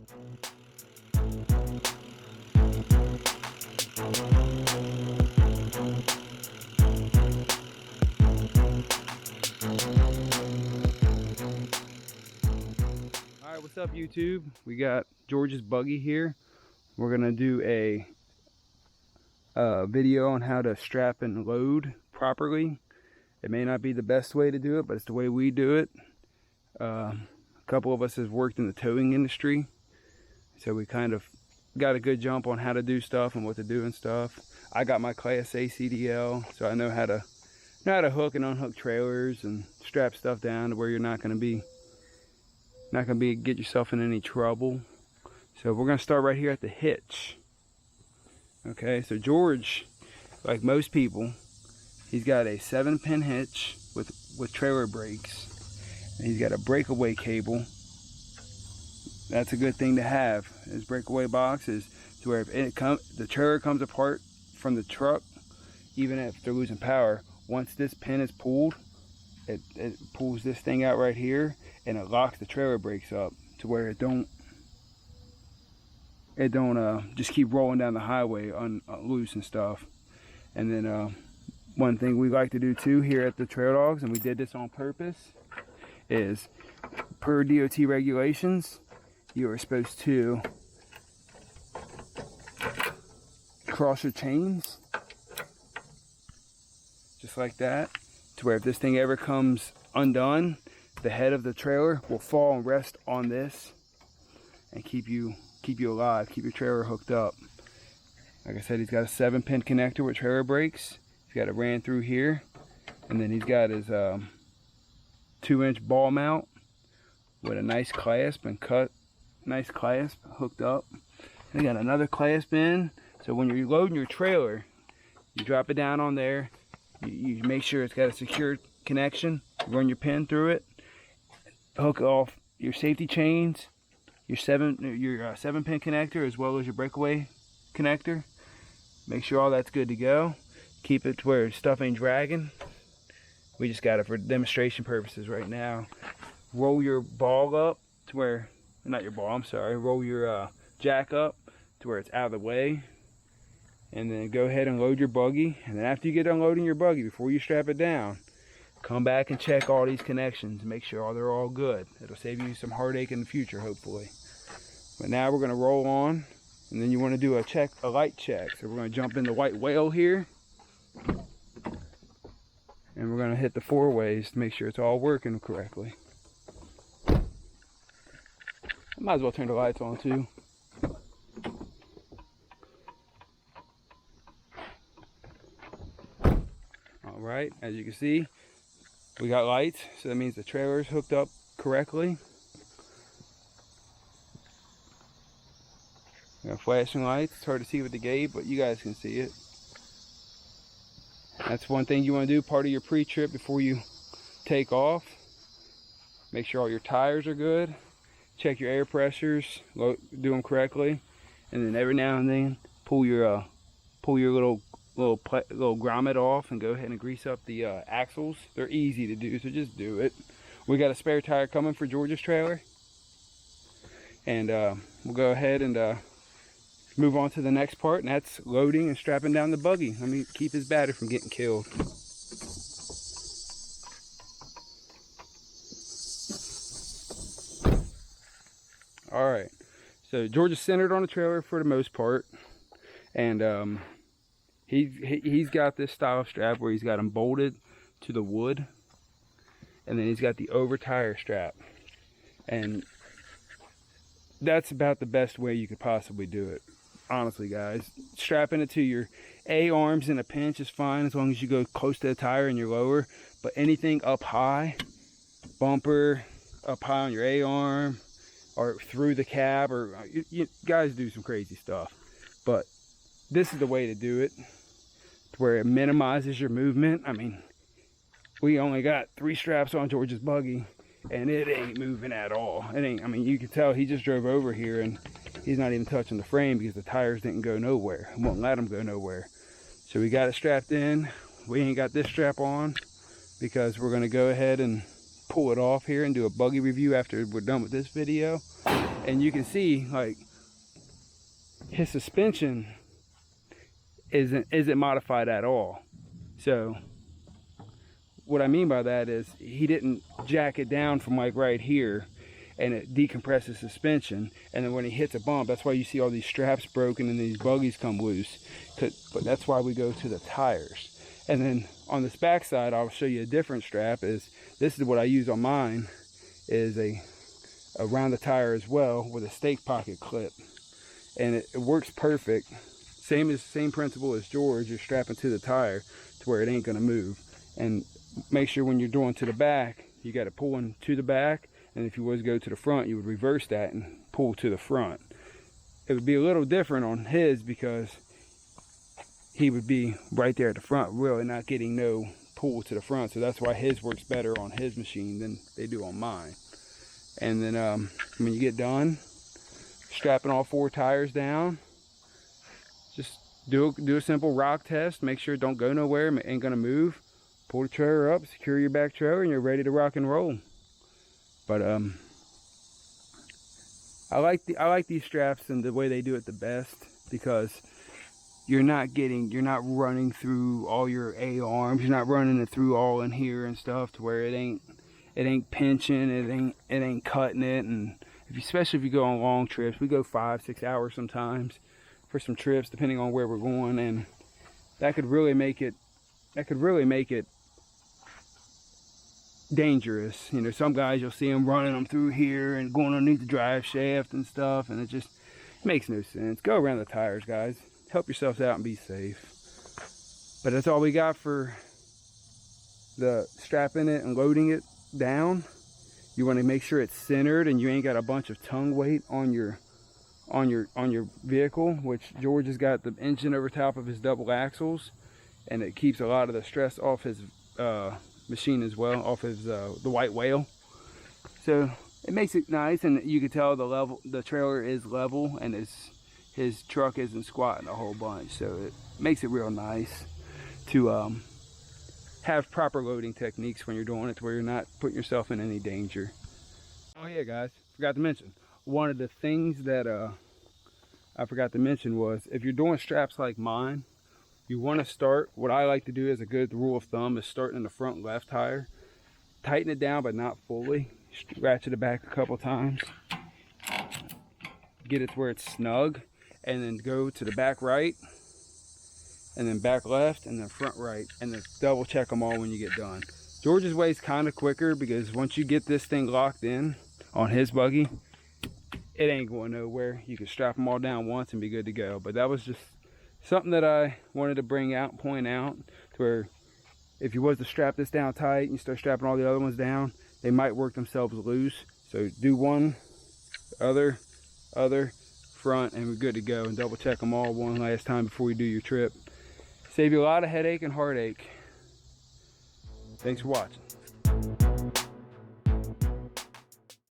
Alright, what's up YouTube? We got George's buggy here. We're gonna do a video on how to strap and load properly. It may not be the best way to do it, but it's the way we do it. A couple of us has worked in the towing industry, so we kind of got a good jump on how to do stuff and what to do and stuff. I got my Class A CDL, so I know how to hook and unhook trailers and strap stuff down to where you're not gonna get yourself in any trouble. So we're gonna start right here at the hitch. Okay, so George, like most people, he's got a 7-pin hitch with trailer brakes, and he's got a breakaway cable. That's a good thing to have. His breakaway box is to where if the trailer comes apart from the truck, even if they're losing power, once this pin is pulled, it pulls this thing out right here, and it locks the trailer brakes up to where it don't just keep rolling down the highway loose and stuff. And then one thing we like to do too here at the Trail Dogs, and we did this on purpose, is per DOT regulations, you are supposed to cross your chains just like that, to where if this thing ever comes undone, the head of the trailer will fall and rest on this and keep you alive, keep your trailer hooked up. Like I said, he's got a 7-pin connector with trailer brakes. He's got it ran through here, and then he's got his 2-inch ball mount with a nice clasp and nice clasp hooked up. And he got another clasp in, so when you're loading your trailer, you drop it down on there. You make sure it's got a secure connection. Run your pin through it. Hook off your safety chains, your 7-pin connector, as well as your breakaway connector. Make sure all that's good to go. Keep it to where stuff ain't dragging. We just got it for demonstration purposes right now. Roll your ball up to where, not your ball, I'm sorry. Roll your jack up to where it's out of the way. And then go ahead and load your buggy. And then after you get unloading your buggy, before you strap it down, come back and check all these connections and make sure they're all good. It'll save you some heartache in the future, hopefully. But now we're gonna roll on, and then you wanna do a light check. So we're gonna jump into white whale here. And we're gonna hit the 4 ways to make sure it's all working correctly. I might as well turn the lights on too. Alright, as you can see, we got lights, so that means the trailer's hooked up correctly. We got flashing lights. It's hard to see with the gate, but you guys can see it. That's one thing you want to do, part of your pre-trip before you take off. Make sure all your tires are good. Check your air pressures, do them correctly, and then every now and then pull your little grommet off and go ahead and grease up the axles. They're easy to do, so just do it. We got a spare tire coming for George's trailer, and we'll go ahead and move on to the next part, and that's loading and strapping down the buggy. Let me keep his battery from getting killed. All right, so George is centered on the trailer for the most part, and he's got this style strap where he's got them bolted to the wood, and then he's got the over tire strap, and that's about the best way you could possibly do it, honestly, guys. Strapping it to your A-arms in a pinch is fine as long as you go close to the tire and you're lower, but anything up high, bumper up high on your A-arm or through the cab, or you guys do some crazy stuff, but this is the way to do it, to where it minimizes your movement. I mean, we only got 3 straps on George's buggy, and it ain't moving at all. It ain't. I mean, you can tell he just drove over here and he's not even touching the frame because the tires didn't go nowhere. It won't let them go nowhere. So we got it strapped in. We ain't got this strap on because we're going to go ahead and pull it off here and do a buggy review after we're done with this video. And you can see like his suspension isn't modified at all. So what I mean by that is he didn't jack it down from like right here and it decompresses suspension, and then when he hits a bump, that's why you see all these straps broken and these buggies come loose. But that's why we go to the tires. And then on this back side, I'll show you a different strap. This is what I use on mine, is around the tire as well with a stake pocket clip, and it works perfect. Same principle as George. You're strapping to the tire to where it ain't gonna move. And make sure when you're doing to the back, you got to pull in to the back, and if you was go to the front, you would reverse that and pull to the front. It would be a little different on his because he would be right there at the front, really not getting no pull to the front. So that's why his works better on his machine than they do on mine. And then when you get done strapping all 4 tires down, just do a simple rock test. Make sure it don't go nowhere, it ain't gonna move. Pull the trailer up, secure your back trailer, and you're ready to rock and roll. But I like these straps and the way they do it the best, because you're not running through all your A-arms. You're not running it through all in here and stuff to where it ain't pinching, it ain't cutting it. And especially if you go on long trips, we go 5-6 hours sometimes for some trips, depending on where we're going, and that could really make it dangerous. You know, some guys, you'll see them running them through here and going underneath the drive shaft and stuff, and it just makes no sense. Go around the tires, guys. Help yourselves out and be safe. But that's all we got for the strapping it and loading it down. You want to make sure it's centered and you ain't got a bunch of tongue weight on your vehicle, which George has got the engine over top of his double axles, and it keeps a lot of the stress off his machine as well, off his the white whale. So it makes it nice, and you can tell the trailer is level, and his truck isn't squatting a whole bunch. So it makes it real nice to have proper loading techniques when you're doing it, to where you're not putting yourself in any danger. Oh yeah, guys, forgot to mention, one of the things that I forgot to mention was, if you're doing straps like mine, you want to start, what I like to do as a good rule of thumb is starting in the front left tire. Tighten it down, but not fully. Ratchet it back a couple times. Get it to where it's snug. And then go to the back right. And then back left. And then front right. And then double check them all when you get done. George's way is kind of quicker, because once you get this thing locked in on his buggy, it ain't going nowhere. You can strap them all down once and be good to go. But that was just something that I wanted to bring out, point out, to where if you was to strap this down tight and you start strapping all the other ones down, they might work themselves loose. So do one, other, front, and we're good to go. And double check them all one last time before you do your trip. Save you a lot of headache and heartache. Thanks for watching.